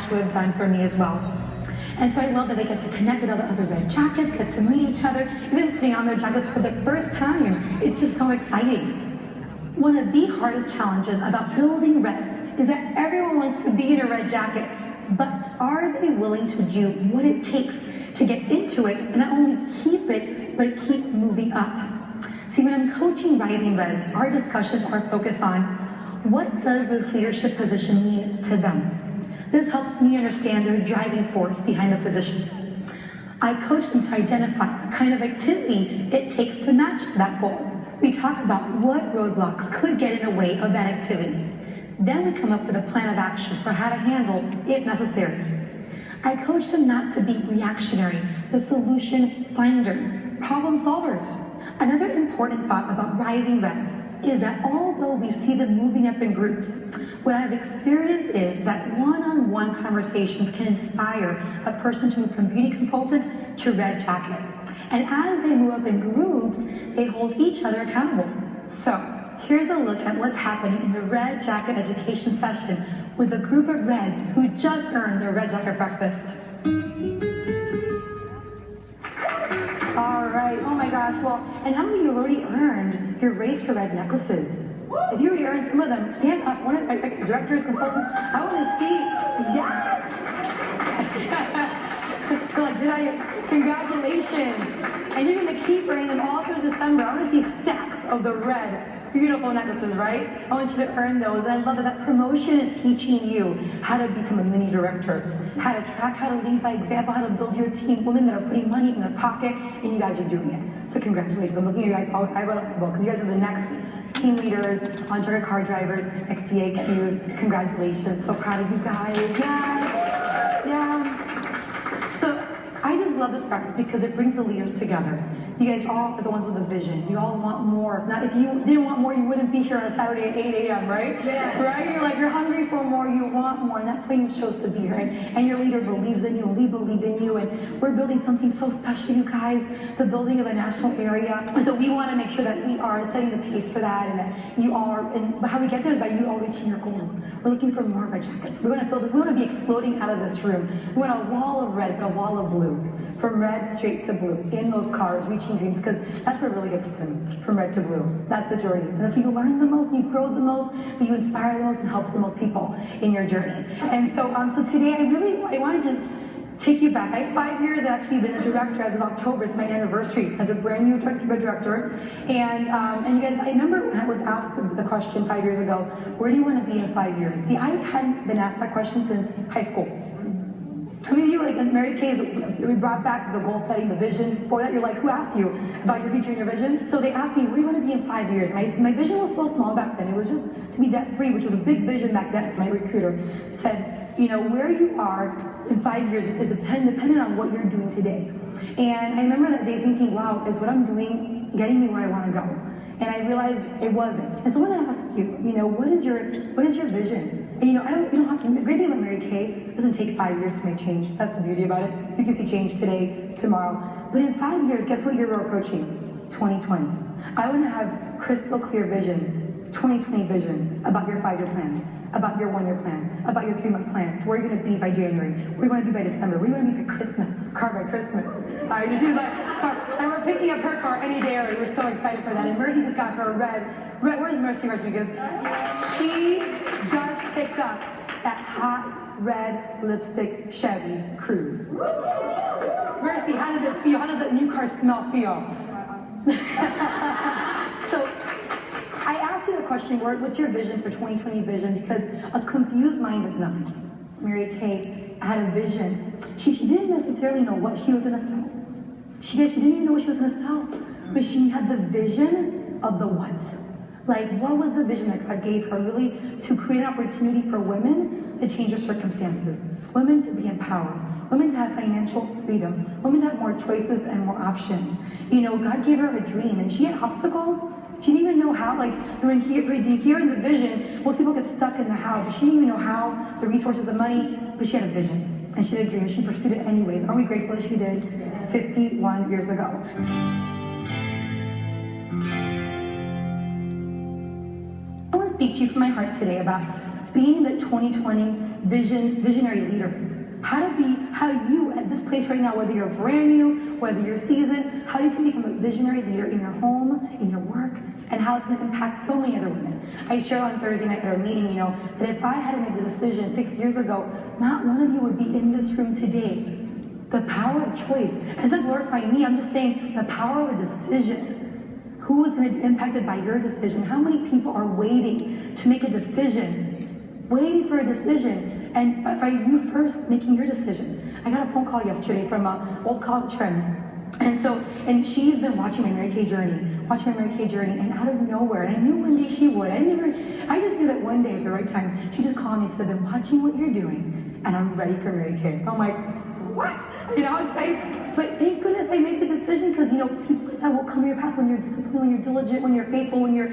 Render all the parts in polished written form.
would have done for me as well. And so I love that they get to connect with other red jackets, get to meet each other, even putting on their jackets for the first time. It's just so exciting. One of the hardest challenges about building Reds is that everyone wants to be in a red jacket, but are they willing to do what it takes to get into it and not only keep it, but keep moving up? See, when I'm coaching Rising Reds, our discussions are focused on what does this leadership position mean to them? This helps me understand their driving force behind the position. I coach them to identify the kind of activity it takes to match that goal. We talk about what roadblocks could get in the way of that activity. Then we come up with a plan of action for how to handle if necessary. I coach them not to be reactionary, but solution finders, problem solvers. Another important thought about Rising Reds is that although we see them moving up in groups, what I've experienced is that one-on-one conversations can inspire a person to move from beauty consultant to red jacket. And as they move up in groups, they hold each other accountable. So here's a look at what's happening in the red jacket education session with a group of Reds who just earned their red jacket breakfast. All right, oh my gosh, well, and how many of you have already earned your Race for Red necklaces? If you already earned some of them, stand up, one of my directors, consultants, I want to see, yes! Like, did I, congratulations. And you're gonna keep earning them all through December. I want to see stacks of the red, beautiful necklaces, right? I want you to earn those. And I love that that promotion is teaching you how to become a mini director, how to track, how to lead by example, how to build your team, women that are putting money in their pocket, and you guys are doing it. So congratulations. I'm looking at you guys all, I wrote up the book, because you guys are the next team leaders, on-target car drivers, XTAQs. Congratulations. So proud of you guys. Yeah. Yeah. So I just love this practice because it brings the leaders together. You guys all are the ones with a vision. You all want more. Now, if you didn't want more, you wouldn't be here on a Saturday at 8 a.m., right? Yeah. Right? You're like, you're hungry for more, you want more, and that's why you chose to be here. And your leader believes in you, and we believe in you, and we're building something so special, you guys, the building of a national area. And so we want to make sure that we are setting the pace for that, and that you all are, and how we get there is by you all reaching your goals. We're looking for more red jackets. We want to fill this, we want to be exploding out of this room. We want a wall of red, but a wall of blue. From red straight to blue, in those cars, reaching dreams, because that's where it really gets from red to blue. That's the journey. And that's where you learn the most, you grow the most, you inspire the most, and help the most people in your journey. And so, so today I wanted to take you back. It's 5 years. I've actually been a director as of October. It's my anniversary as a brand new director. And you guys, I remember when I was asked the question 5 years ago, where do you want to be in 5 years? See, I hadn't been asked that question since high school. How many of you, like Mary Kay's, we brought back the goal setting, the vision. For that, you're like, who asked you about your future and your vision? So they asked me, where do you want to be in 5 years? My vision was so small back then. It was just to be debt free, which was a big vision back then. My recruiter said, you know, where you are in 5 years is dependent on what you're doing today. And I remember that day thinking, wow, is what I'm doing getting me where I want to go? And I realized it wasn't. And so I want to ask you, you know, what is your vision? And you know, you don't have to, the great thing about Mary Kay, it doesn't take 5 years to make change. That's the beauty about it. You can see change today, tomorrow. But in 5 years, guess what year we're approaching? 2020. I want to have crystal clear vision, 2020 vision about your 5-year plan, about your 1-year plan, about your 3-month plan, where you're going to be by January, where you want to be by December, where you want to be by Christmas, car by Christmas. She's like, car. And we're picking up her car any day early. We're so excited for that. And Mercy just got her red. Where's Mercy Rodriguez? She just picked up that hot red lipstick Chevy Cruze. Mercy, how does it feel? How does that new car smell feel? So, I asked you the question, what's your vision for 2020 vision? Because a confused mind is nothing. Mary Kay had a vision. She didn't necessarily know what she was going to sell. She didn't even know what she was going to sell. But she had the vision of the what. Like, what was the vision that God gave her, really, to create an opportunity for women to change their circumstances, women to be empowered, women to have financial freedom, women to have more choices and more options. You know, God gave her a dream, and she had obstacles. She didn't even know how, like, when hearing the vision, most people get stuck in the how, but she didn't even know how, the resources, the money, but she had a vision, and she had a dream, and she pursued it anyways. Aren't we grateful that she did 51 years ago? I want to speak to you from my heart today about being the 2020 visionary leader. How you at this place right now, whether you're brand new, whether you're seasoned, how you can become a visionary leader in your home, in your work, and how it's going to impact so many other women. I shared on Thursday night at our meeting, that if I had to make the decision 6 years ago, not one of you would be in this room today. The power of choice. It's not glorifying me, I'm just saying the power of a decision. Who is going to be impacted by your decision? How many people are waiting to make a decision? Waiting for a decision. And by you first making your decision. I got a phone call yesterday from an old college friend. And she's been watching my Mary Kay journey, and out of nowhere, and I knew one day she would. I just knew that one day at the right time, she just called me and said, I've been watching what you're doing, and I'm ready for Mary Kay. I'm like, what? Excited. But thank goodness I made the decision, because people like that will come in your path when you're disciplined, when you're diligent, when you're faithful, when you're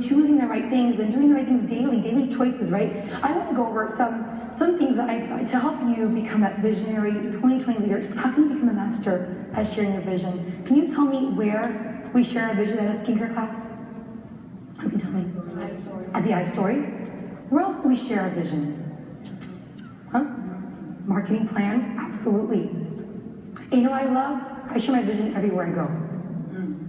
choosing the right things and doing the right things daily choices, right? I want to go over some things that to help you become that visionary 2020 leader. How can you become a master at sharing your vision? Can you tell me where we share our vision at a skincare class? Who can tell me? At the iStory. Where else do we share our vision? Huh? Marketing plan? Absolutely. And I share my vision everywhere I go.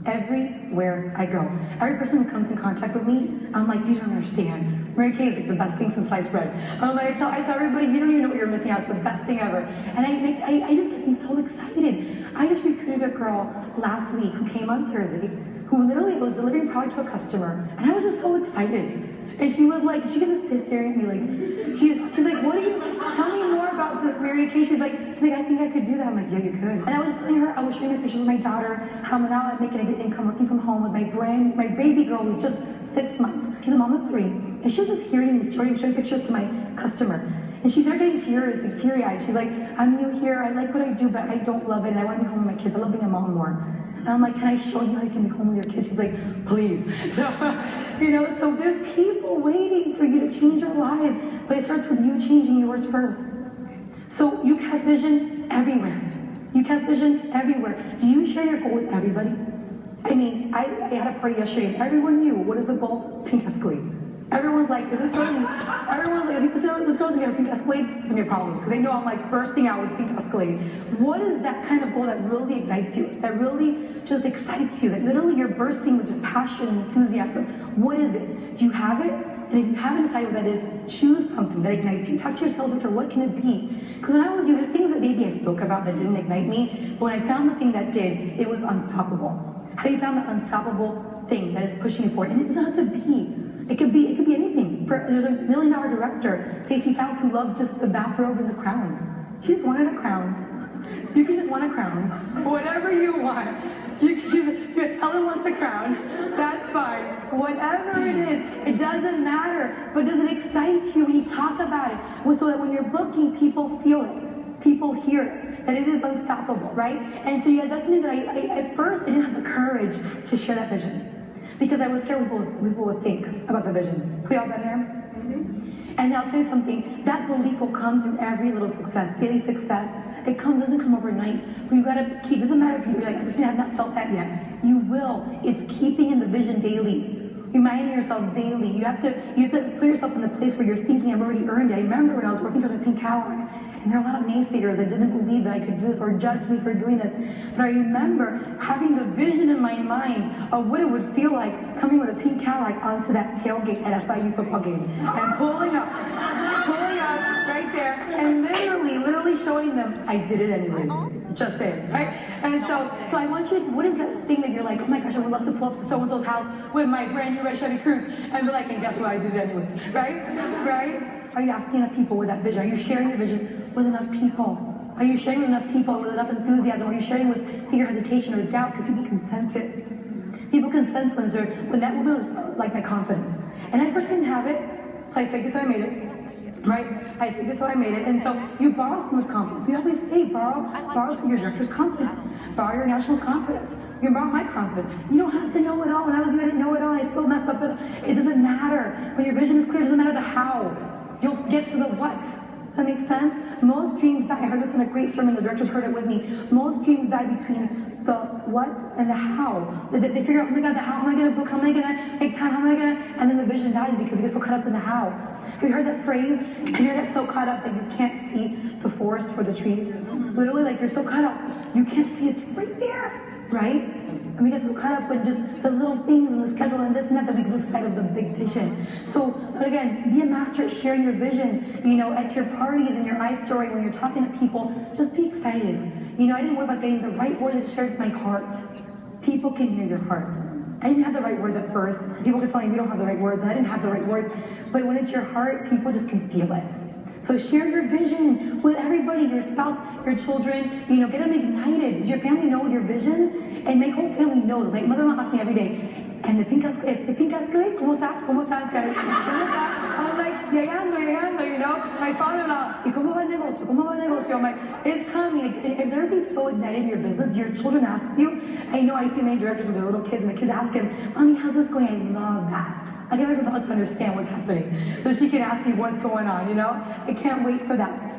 Everywhere I go. Every person who comes in contact with me, I'm like, you don't understand. Mary Kay is like the best thing since sliced bread. I tell everybody, you don't even know what you're missing out. It's the best thing ever. And I just get them so excited. I just recruited a girl last week who came on Thursday, who literally was delivering product to a customer, and I was just so excited. And she was like, she kept just staring at me like, she's like, tell me more about this Mary Kay. She's like, I think I could do that. I'm like, yeah, you could. And I was telling her, I was showing her pictures of my daughter, how I'm now making a good income working from home with my baby girl who's just 6 months. She's a mom of 3. And she was just showing pictures to my customer. And she started getting teary-eyed. She's like, I'm new here, I like what I do, but I don't love it, and I want to be home with my kids. I love being a mom more. And I'm like, can I show you how you can be home with your kids? She's like, please. So, so there's people waiting for you to change their lives, but it starts with you changing yours first. So you cast vision everywhere. You cast vision everywhere. Do you share your goal with everybody? I had a party yesterday, and everyone knew, what is the goal? Pink Escalade. Everyone's like, this girl's gonna get a pink Escalade, it's gonna be a problem, because they know I'm like bursting out with pink Escalade. What is that kind of goal that really ignites you, that really just excites you, that literally you're bursting with just passion and enthusiasm? What is it? Do you have it? And if you haven't decided what that is, choose something that ignites you. Talk to yourselves after, what can it be? Because when I was you, there's things that maybe I spoke about that didn't ignite me, but when I found the thing that did, it was unstoppable. How you found that unstoppable thing that is pushing you forward, and it doesn't have to be. It could be anything. There's a $1 million director, Stacey Faust, who loved just the bathrobe and the crowns. She just wanted a crown. You can just want a crown. Whatever you want. Ellen wants a crown. That's fine. Whatever it is, it doesn't matter. But does it excite you when you talk about it? Well, so that when you're booking, people feel it. People hear it. That it is unstoppable, right? And so you guys, that's something that at first, I didn't have the courage to share that vision. Because I was scared what people would think about the vision. We all been there? Mm-hmm. And I'll tell you something, that belief will come through every little success, daily success. It doesn't come overnight. But you gotta keep, doesn't matter if you're like, I have not felt that yet. You will. It's keeping in the vision daily. Reminding yourself daily. You have to put yourself in the place where you're thinking, I've already earned it. I remember when I was working towards a pink Cadillac, and there are a lot of naysayers that didn't believe that I could do this or judge me for doing this. But I remember having the vision in my mind of what it would feel like coming with a pink Cadillac onto that tailgate at a FIU football game and pulling up right there, and literally showing them I did it anyways. Just saying, right? And so I want you, what is that thing that you're like, oh my gosh, I would love to pull up to so-and-so's house with my brand new red Chevy Cruze and be like, and guess what, I did it anyways, right? Are you asking enough people with that vision? Are you sharing your vision with enough people? Are you sharing with enough people with enough enthusiasm? Are you sharing with fear, hesitation, or doubt? Because people can sense it. People can sense when that woman was like my confidence. And I first didn't have it, so I faked it, so I made it. Right? I think that's why I made it. And so you borrow someone's confidence. We always say borrow your director's confidence. Borrow your national's confidence. You can borrow my confidence. You don't have to know it all. When I was you, I didn't know it all. I still messed up. It doesn't matter. When your vision is clear, it doesn't matter the how. You'll get to the what. Does that make sense? Most dreams die. I heard this in a great sermon. The directors heard it with me. Most dreams die between the what and the how. They figure out, oh my God, the how am I going to book? How am I going to make time? How am I going to? And then the vision dies because it gets so caught up in the how. Have you heard that phrase? And you're get so caught up that you can't see the forest for the trees. Literally, like you're so caught up, you can't see it's right there, right? And we get so caught up in just the little things and the schedule and this and that we lose sight of the big vision. So, but again, be a master at sharing your vision, you know, at your parties and your iStory, when you're talking to people, just be excited. You know, I didn't worry about getting the right words to share with my heart. People can hear your heart. I didn't have the right words at first. People could tell me we don't have the right words, and I didn't have the right words. But when it's your heart, people just can feel it. So share your vision with everybody, your spouse, your children, you know, get them ignited. Does your family know your vision? And make whole family know. Like mother-in-law asks me every day, and the pink cascade, ¿cómo está? ¿Cómo está? I'm like, llegando, you know? My father-in-law, ¿y cómo va el negocio? ¿Cómo va el negocio? I'm like, it's coming. And if everybody's so ignited in your business, your children ask you, I know I see many directors with their little kids, and the kids ask him, Mommy, how's this going? I love that. I get everybody to understand what's happening. So she can ask me what's going on, you know? I can't wait for that.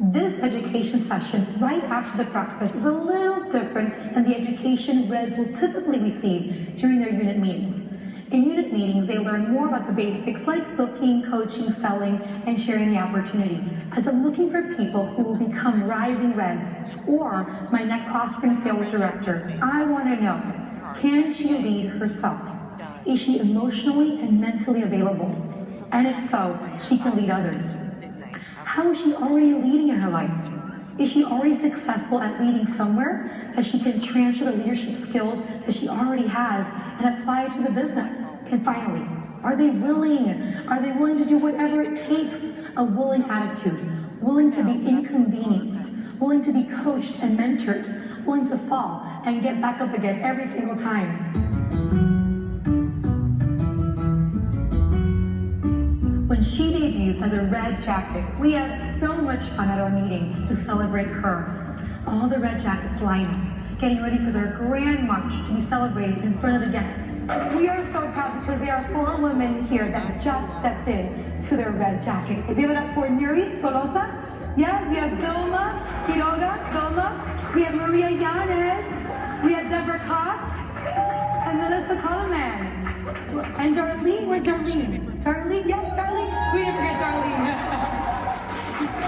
This education session, right after the breakfast, is a little different than the education Reds will typically receive during their unit meetings. In unit meetings, they learn more about the basics like booking, coaching, selling, and sharing the opportunity. As I'm looking for people who will become rising Reds or my next offspring sales director, I want to know, can she lead herself? Is she emotionally and mentally available? And if so, she can lead others. How is she already leading in her life? Is she already successful at leading somewhere that she can transfer the leadership skills that she already has and apply it to the business? And finally, are they willing? Are they willing to do whatever it takes? A willing attitude, willing to be inconvenienced, willing to be coached and mentored, willing to fall and get back up again every single time. When she debuts as a red jacket, we have so much fun at our meeting to celebrate her. All the red jackets line up, getting ready for their grand march to be celebrated in front of the guests. We are so proud because there are 4 women here that have just stepped in to their red jacket. Give it up for Nuri Tolosa. Yes, we have Vilma Quiroga, we have Maria Yanez, we have Deborah Cox, and Melissa Coleman. And Darlene, where's Darlene? Darlene, yes, Darlene. We didn't forget Darlene.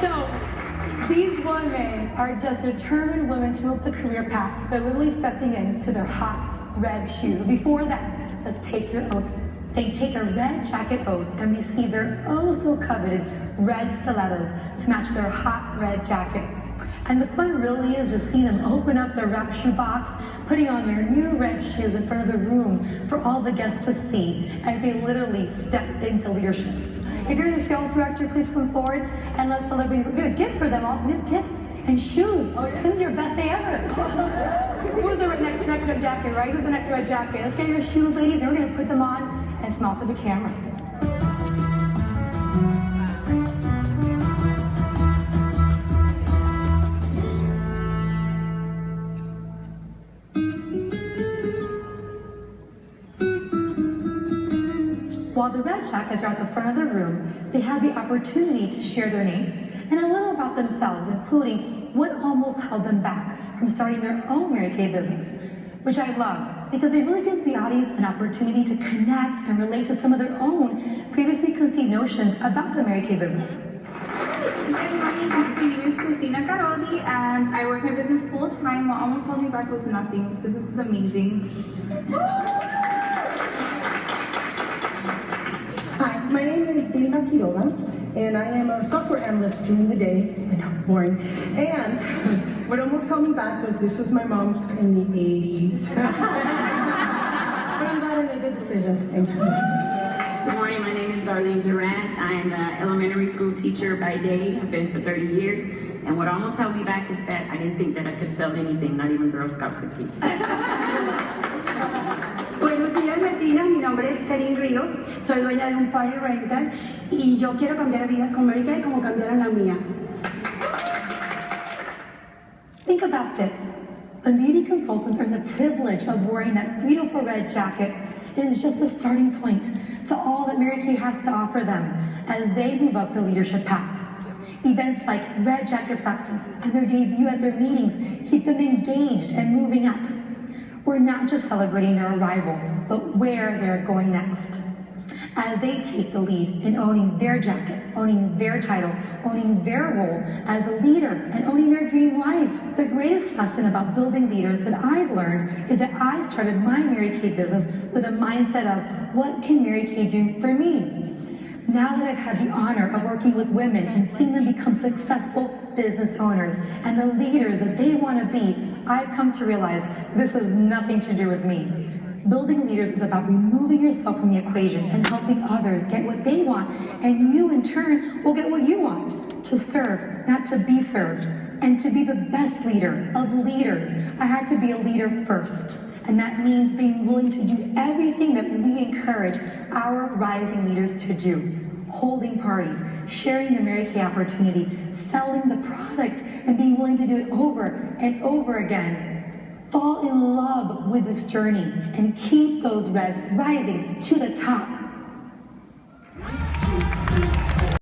So, these women are just determined women to move the career path. They're literally stepping into their hot red shoes. Before that, let's take your oath. They take a red jacket oath and receive their oh so coveted red stilettos to match their hot red jacket. And the fun really is to see them open up their wrap shoe box, putting on their new red shoes in front of the room for all the guests to see as they literally step into leadership. If you're the sales director, please come forward and let's celebrate. We have a gift for them also. We have gifts and shoes. This is your best day ever. Who's the next red jacket, right? Who's the next red jacket? Let's get your shoes, ladies, and we're going to put them on and smile for the camera. While the red jackets are at the front of the room, they have the opportunity to share their name and a little about themselves, including what almost held them back from starting their own Mary Kay business, which I love because it really gives the audience an opportunity to connect and relate to some of their own previously conceived notions about the Mary Kay business. Good morning, my name is Christina Carodi and I work my business full-time. What almost held me back was nothing. This business is amazing. Hi, my name is Vilma Quiroga, and I am a software analyst during the day. I know, boring. And what almost held me back was this was my mom's in the 80s. But I'm glad I made the decision. Thanks. Good morning, my name is Darlene Durant. I am an elementary school teacher by day. I've been for 30 years. And what almost held me back is that I didn't think that I could sell anything, not even Girl Scout cookies. Buenos días, latinas. Mi nombre es Karin Ríos. Soy dueña de un party rental y yo quiero cambiar vidas con Mary Kay como cambiaron la mía. Think about this. When beauty consultants are in the privilege of wearing that beautiful red jacket, it is just a starting point to all that Mary Kay has to offer them as they move up the leadership path. Events like Red Jacket Breakfast and their debut at their meetings keep them engaged and moving up. We're not just celebrating their arrival, but where they're going next. as they take the lead in owning their jacket, owning their title, owning their role as a leader, and owning their dream life. The greatest lesson about building leaders that I've learned is that I started my Mary Kay business with a mindset of, what can Mary Kay do for me? Now that I've had the honor of working with women and seeing them become successful business owners and the leaders that they want to be, I've come to realize this has nothing to do with me. Building leaders is about removing yourself from the equation and helping others get what they want, and you in turn will get what you want. To serve, not to be served. And to be the best leader of leaders, I had to be a leader first. And that means being willing to do everything that we encourage our rising leaders to do. Holding parties, sharing the Mary Kay opportunity, selling the product, and being willing to do it over and over again. Fall in love with this journey and keep those reds rising to the top.